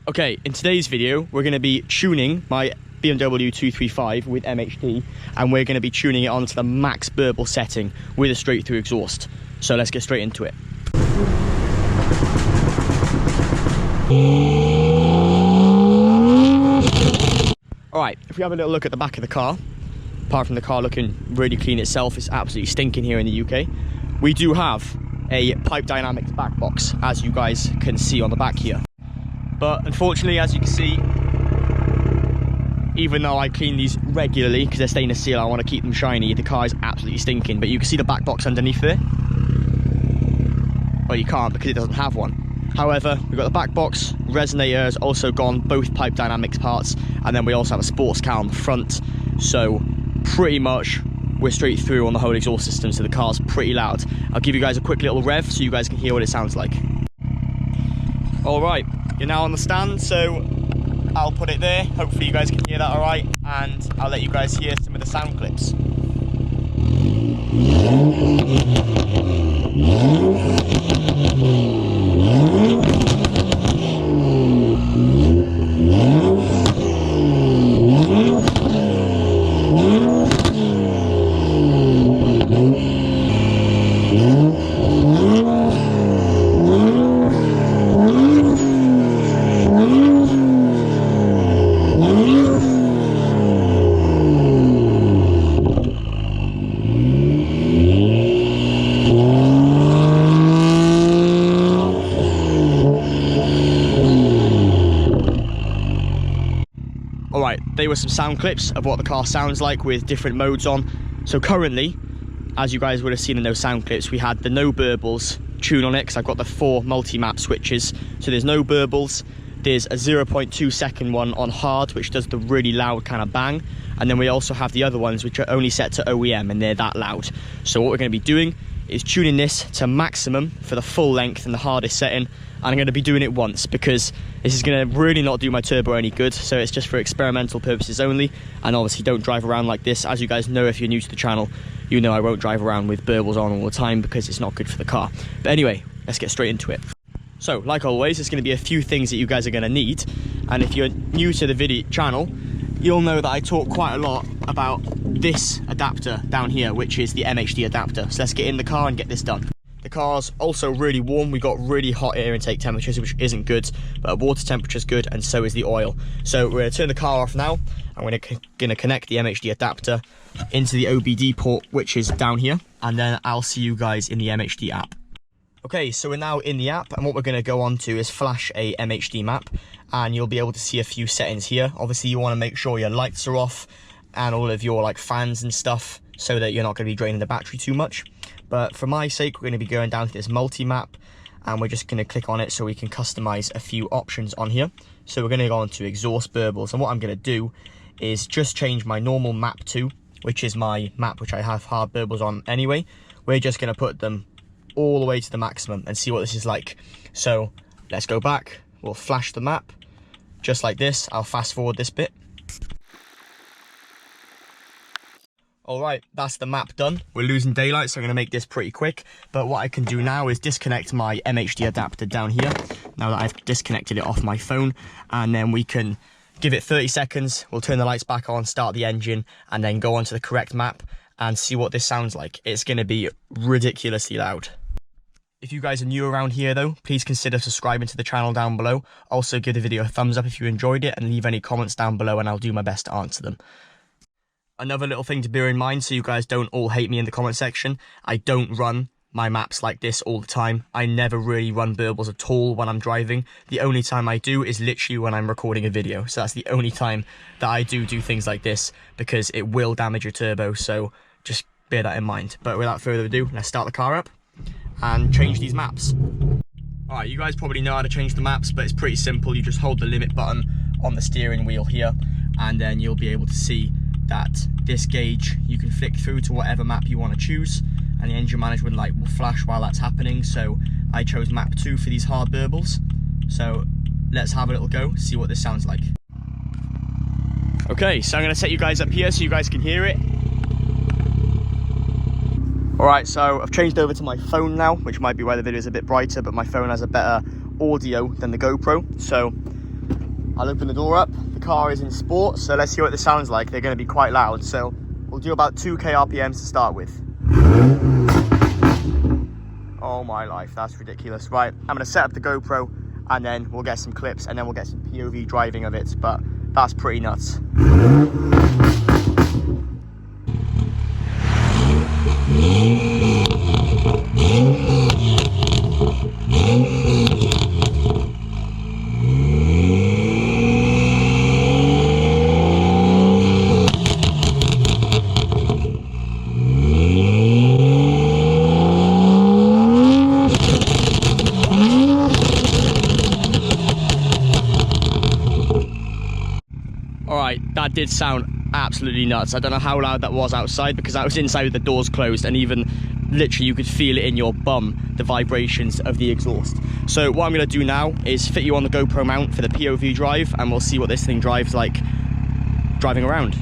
Okay, in today's video, we're going to be tuning my BMW 235 with MHD, and we're going to be tuning it onto the max burble setting with a straight through exhaust. So let's get straight into it. Alright, if we have a little look at the back of the car, apart from the car looking really clean itself, it's absolutely stinking here in the UK. We do have a Pipe Dynamics back box, as you guys can see on the back here. But unfortunately, as you can see, even though I clean these regularly because they're stainless steel, I want to keep them shiny, the car is absolutely stinking. But you can see the back box underneath there. Well, you can't because it doesn't have one. However, we've got the back box, resonator is also gone, both Pipe Dynamics parts, and then we also have a sports car on the front. So pretty much we're straight through on the whole exhaust system, so the car's pretty loud. I'll give you guys a quick little rev so you guys can hear what it sounds like. Alright, you're now on the stand, so I'll put it there. Hopefully you guys can hear that alright, and I'll let you guys hear some of the sound clips. Alright, they were some sound clips of what the car sounds like with different modes on. So currently, as you guys would have seen in those sound clips, we had the no burbles tune on it because I've got the 4 multi-map switches. So there's no burbles, there's a 0.2 second one on hard, which does the really loud kind of bang. And then we also have the other ones which are only set to OEM and they're that loud. So what we're going to be doing is tuning this to maximum for the full length and the hardest setting. And I'm going to be doing it once because this is going to really not do my turbo any good, so it's just for experimental purposes only. And obviously don't drive around like this. As you guys know, if you're new to the channel, you know I won't drive around with burbles on all the time because it's not good for the car. But anyway, let's get straight into it. So like always, there's going to be a few things that you guys are going to need, and if you're new to the video channel, you'll know that I talk quite a lot about this adapter down here, which is the MHD adapter. So let's get in the car and get this done. The car's also really warm. We got really hot air intake temperatures, which isn't good, but water temperature's good, and so is the oil. So we're going to turn the car off now. I'm going to connect the MHD adapter into the OBD port, which is down here, and then I'll see you guys in the MHD app. Okay, so we're now in the app, and what we're going to go on to is flash a MHD map, and you'll be able to see a few settings here. Obviously, you want to make sure your lights are off and all of your fans and stuff, so that you're not going to be draining the battery too much. But for my sake, we're going to be going down to this multi-map, and we're just going to click on it so we can customize a few options on here. So we're going to go on to exhaust burbles, and what I'm going to do is just change my normal map 2, which is my map which I have hard burbles on anyway. We're just going to put them all the way to the maximum and see what this is like. So let's go back, we'll flash the map just like this. I'll fast forward this bit. Alright, that's the map done. We're losing daylight, so I'm going to make this pretty quick. But what I can do now is disconnect my MHD adapter down here, now that I've disconnected it off my phone. And then we can give it 30 seconds, we'll turn the lights back on, start the engine, and then go onto the correct map and see what this sounds like. It's going to be ridiculously loud. If you guys are new around here though, please consider subscribing to the channel down below. Also give the video a thumbs up if you enjoyed it, and leave any comments down below and I'll do my best to answer them. Another little thing to bear in mind, so you guys don't all hate me in the comment section, I don't run my maps like this all the time. I never really run burbles at all when I'm driving. The only time I do is literally when I'm recording a video. So that's the only time that I do things like this, because it will damage your turbo, so just bear that in mind. But without further ado, let's start the car up and change these maps. Alright, you guys probably know how to change the maps, but it's pretty simple. You just hold the limit button on the steering wheel here, and then you'll be able to see that this gauge you can flick through to whatever map you want to choose, and the engine management light will flash while that's happening. So I chose map 2 for these hard burbles. So let's have a little go, see what this sounds like. Okay, so I'm going to set you guys up here so you guys can hear it. Alright, so I've changed over to my phone now, which might be why the video is a bit brighter, but my phone has a better audio than the GoPro. So I'll open the door up. The car is in sport, so let's hear what this sounds like. They're going to be quite loud, so we'll do about 2k RPMs to start with. Oh my life, that's ridiculous. Right, I'm going to set up the GoPro and then we'll get some clips and then we'll get some POV driving of it, but that's pretty nuts. Alright, that did sound absolutely nuts. I don't know how loud that was outside because I was inside with the doors closed, and even literally you could feel it in your bum, the vibrations of the exhaust. So what I'm going to do now is fit you on the GoPro mount for the POV drive, and we'll see what this thing drives like driving around.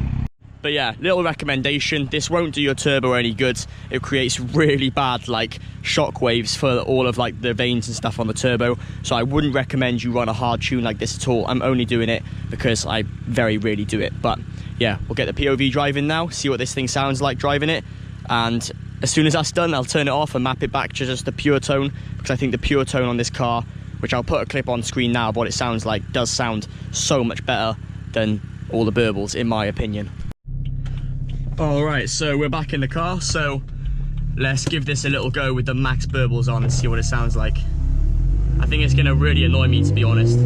But yeah, little recommendation, this won't do your turbo any good. It creates really bad like shock waves for all of like the vanes and stuff on the turbo. So I wouldn't recommend you run a hard tune like this at all. I'm only doing it because I very rarely do it. But yeah, we'll get the POV drive in now, see what this thing sounds like driving it. And as soon as that's done, I'll turn it off and map it back to just the pure tone, because I think the pure tone on this car, which I'll put a clip on screen now of what it sounds like, does sound so much better than all the Burbles, in my opinion. Alright, so we're back in the car, so let's give this a little go with the max Burbles on and see what it sounds like. I think it's going to really annoy me, to be honest.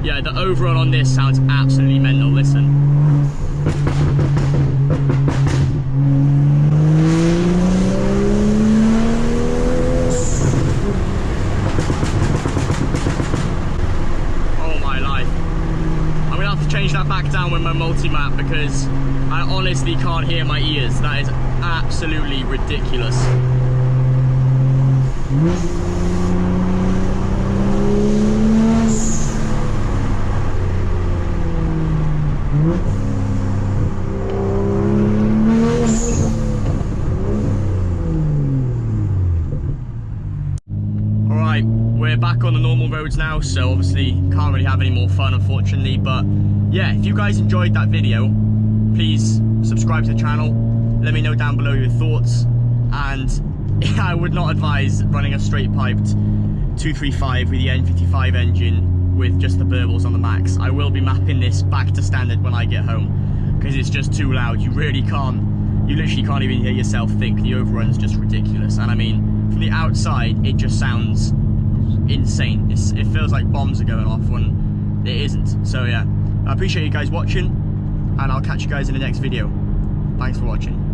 Yeah, the overall on this sounds absolutely mental, listen. Change that back down with my multi-map because I honestly can't hear my ears. That is absolutely ridiculous. Alright, we're back on the normal roads now, so obviously can't really have any more fun, unfortunately, but yeah, if you guys enjoyed that video, please subscribe to the channel, let me know down below your thoughts, and I would not advise running a straight piped 235 with the M235i engine with just the Burbles on the max. I will be mapping this back to standard when I get home, because it's just too loud. You literally can't even hear yourself think. The overrun's just ridiculous, and I mean, from the outside, it just sounds insane. It feels like bombs are going off when it isn't. So yeah, I appreciate you guys watching, and I'll catch you guys in the next video. Thanks for watching.